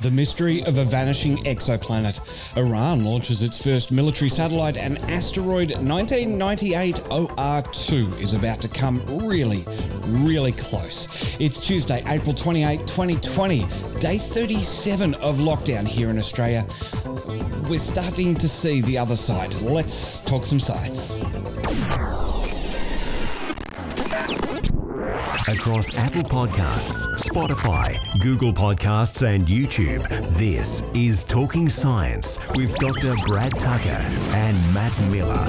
The mystery of a vanishing exoplanet. Iran launches its first military satellite, and Asteroid 1998 OR2 is about to come really, really close. It's Tuesday, April 28, 2020, day 37 of lockdown here in Australia. We're starting to see the other side. Let's talk some science. Across Apple Podcasts, Spotify, Google Podcasts and YouTube, this is Talking Science with Dr. Brad Tucker and Matt Miller.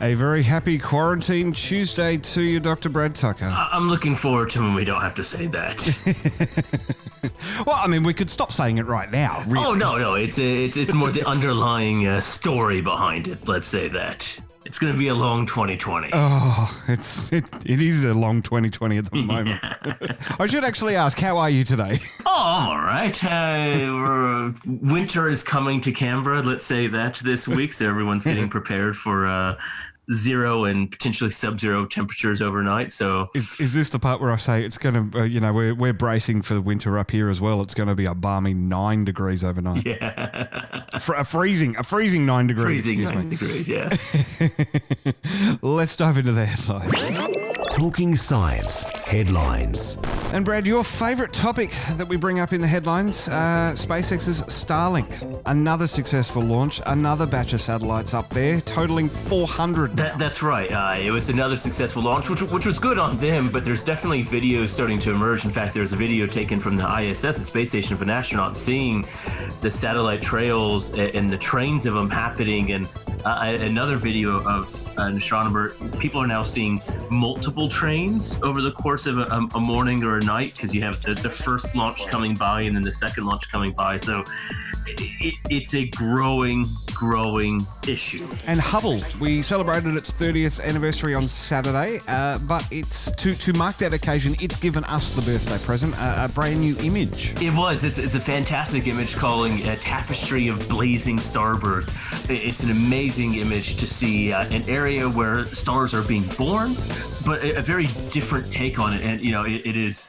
A very happy quarantine Tuesday to you, Dr. Brad Tucker. I'm looking forward to when we don't have to say that. Well, I mean, we could stop saying it right now. Really. Oh, no. It's more the underlying story behind it. Let's say that. It's going to be a long 2020. Oh, it is a long 2020 at the moment. I should actually ask, how are you today? Oh, I'm all right. Winter is coming to Canberra, let's say that, this week, so everyone's getting prepared for zero and potentially sub-zero temperatures overnight. So is this the part where I say it's going to, we're bracing for the winter up here as well. It's going to be a balmy 9 degrees overnight. Yeah. A freezing 9 degrees. Freezing 9 degrees, yeah. Let's dive into the headlines. Talking Science Headlines. And Brad, your favourite topic that we bring up in the headlines, SpaceX's Starlink. Another successful launch, another batch of satellites up there, totaling 400. That's right. It was another successful launch, which was good on them, but there's definitely videos starting to emerge. In fact, there's a video taken from the ISS, the Space Station, of an astronaut seeing the satellite trails and the trains of them happening, and another video of an astronomer. People are now seeing multiple trains over the course of a morning or a night, because you have the first launch coming by and then the second launch coming by. So it's a growing issue. And Hubble, we celebrated its 30th anniversary on Saturday, but it's to mark that occasion, it's given us the birthday present, a brand new image. It was. It's a fantastic image calling a tapestry of blazing starbirth. It's an amazing image to see an area where stars are being born, but a very different take on it. And, it is,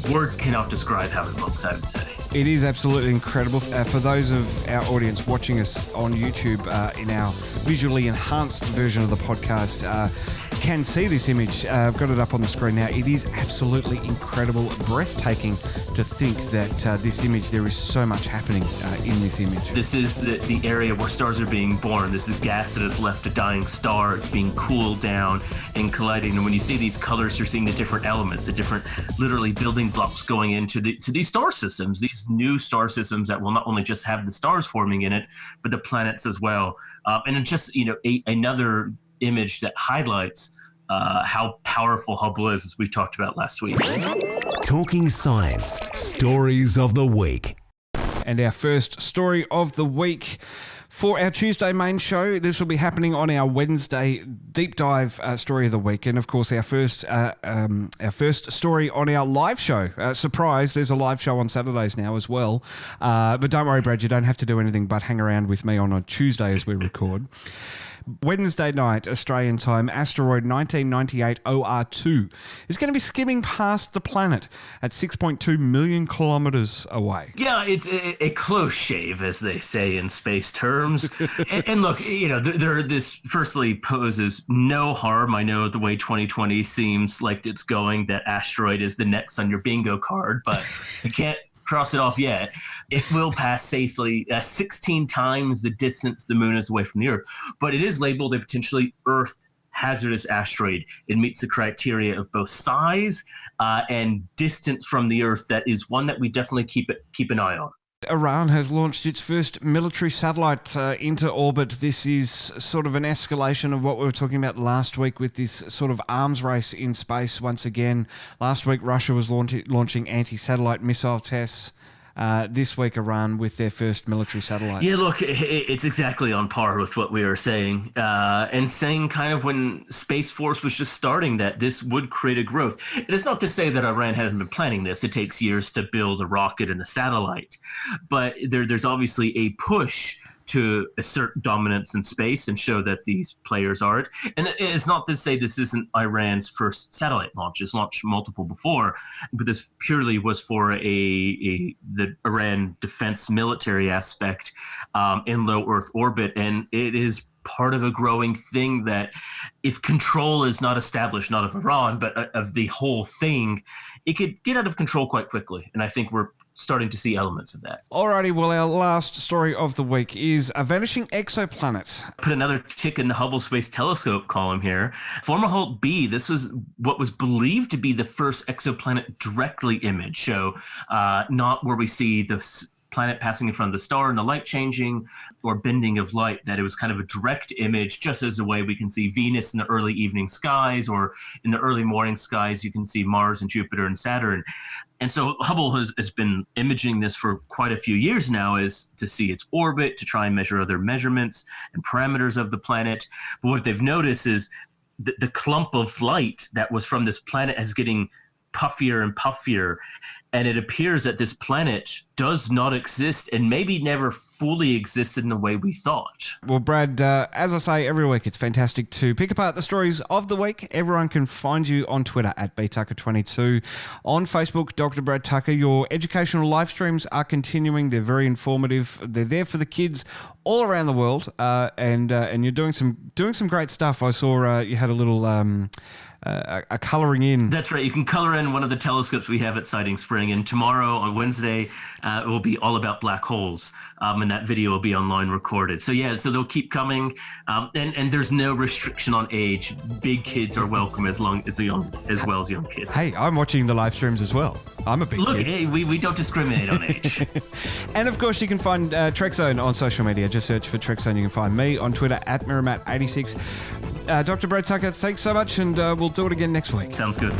words cannot describe how it looks, I would say. It is absolutely incredible. For those of our audience watching us on YouTube in our visually enhanced version of the podcast, can see this image. I've got it up on the screen now. It is absolutely incredible, breathtaking to think that this image, there is so much happening in this image. This is the area where stars are being born. This is gas that has left a dying star. It's being cooled down and colliding. And when you see these colors, you're seeing the different elements, the different literally building blocks going into these star systems, these new star systems that will not only just have the stars forming in it, but the planets as well. And it's just, another image that highlights how powerful Hubble is, as we talked about last week. Talking Science Stories of the Week. And our first story of the week for our Tuesday main show. This will be happening on our Wednesday deep dive story of the week, and of course our first story on our live show. Surprise! There's a live show on Saturdays now as well. But don't worry, Brad. You don't have to do anything but hang around with me on a Tuesday as we record. Wednesday night, Australian time, Asteroid 1998 OR2 is going to be skimming past the planet at 6.2 million kilometers away. Yeah, it's a close shave, as they say in space terms. and look, this firstly poses no harm. I know the way 2020 seems like it's going, that asteroid is the next on your bingo card, but you can't cross it off yet. It will pass safely 16 times the distance the moon is away from the Earth. But it is labeled a potentially Earth hazardous asteroid. It meets the criteria of both size and distance from the Earth. That is one that we definitely keep an eye on. Iran has launched its first military satellite into orbit. This is sort of an escalation of what we were talking about last week with this sort of arms race in space once again. Last week, Russia was launching anti-satellite missile tests. This week, Iran with their first military satellite. Yeah, look, it's exactly on par with what we were saying. And saying kind of when Space Force was just starting that this would create a growth. And it's not to say that Iran hadn't been planning this. It takes years to build a rocket and a satellite. But there's obviously a push to assert dominance in space and show that these players are it. And it's not to say this isn't Iran's first satellite launch. It's launched multiple before, but this purely was for the Iran defense military aspect in low Earth orbit. And it is part of a growing thing that if control is not established, not of Iran, but of the whole thing, it could get out of control quite quickly. And I think we're starting to see elements of that. Alrighty, well, our last story of the week is a vanishing exoplanet. Put another tick in the Hubble Space Telescope column here. Fomalhaut B, this was what was believed to be the first exoplanet directly image. So not where we see the planet passing in front of the star and the light changing or bending of light, that it was kind of a direct image, just as the way we can see Venus in the early evening skies, or in the early morning skies you can see Mars and Jupiter and Saturn. And so Hubble has been imaging this for quite a few years now, is to see its orbit, to try and measure other measurements and parameters of the planet. But what they've noticed is the clump of light that was from this planet is getting puffier and puffier. And it appears that this planet does not exist and maybe never fully existed in the way we thought. Well, Brad, as I say every week, it's fantastic to pick apart the stories of the week. Everyone can find you on Twitter at btucker22, on Facebook, Dr. Brad Tucker. Your educational live streams are continuing. They're very informative. They're there for the kids all around the world, and you're doing some great stuff. I saw you had a little a colouring in. That's right. You can colour in one of the telescopes we have at Sighting Spring, and tomorrow on Wednesday it will be all about black holes, and that video will be online recorded. So yeah, so they'll keep coming, and there's no restriction on age. Big kids are welcome as well as young kids. Hey, I'm watching the live streams as well. I'm a big kid. Hey, we don't discriminate on age. And of course, you can find Trekzone on social media. Just search for Trekzone. You can find me on Twitter at Miramat86. Dr. Brad Tucker, thanks so much, and we'll do it again next week. Sounds good.